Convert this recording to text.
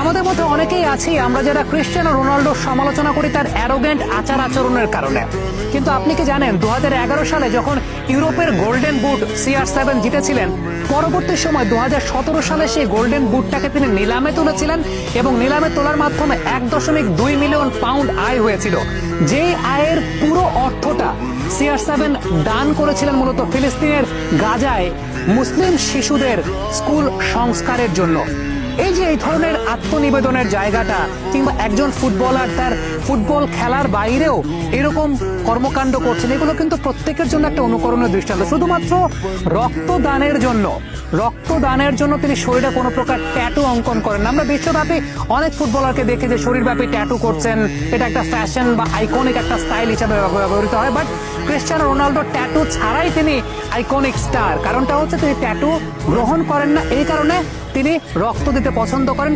আমাদের মধ্যে অনেকেই আছি আমরা যারা ক্রিশ্চিয়ানো রোনাল্ডোর সমালোচনা করি তার অ্যারোগেন্ট আচার আচরণের কারণে। কিন্তু আপনি কি জানেন 2011 সালে যখন ইউরোপের গোল্ডেন বুট CR7 জিতেছিলেন, পরবর্তী সময় 2017 সালে সেই গোল্ডেন বুটটাকে তিনি নিলামে তুলেছিলেন এবং নিলামে তোলার মাধ্যমে 1.2 মিলিয়ন পাউন্ড আয় হয়েছিল। যেই আয়ের পুরো অর্থটা CR7 দান করেছিলেন মূলত ফিলিস্তিনের গাজায় মুসলিম শিশুদের স্কুল সংস্কারের জন্য। এই যে এই ধরনের আত্মনিবেদনের জায়গাটা, কিংবা একজন ফুটবলার তার ফুটবল খেলার বাইরেও এরকম কর্মকাণ্ড করছেন, এগুলো কিন্তু প্রত্যেকের জন্য একটা অনুকরণীয় দৃষ্টান্ত। শুধুমাত্র রক্তদানের জন্য তিনি শরীরে কোনো প্রকার ট্যাটু অঙ্কন করেন না। আমরা বিশ্বব্যাপী অনেক ফুটবলারকে দেখি যে শরীরব্যাপী ট্যাটু করছেন, এটা একটা ফ্যাশন বা আইকনিক একটা স্টাইল হিসাবে ব্যবহৃত হয়। বাট ক্রিশ্চিয়ানো রোনাল্ডো ট্যাটু ছাড়াই তিনি আইকনিক স্টার। কারণটা হচ্ছে তিনি ট্যাটু গ্রহণ করেন না, এই কারণে তিনি রক্ত দিতে পছন্দ করেন।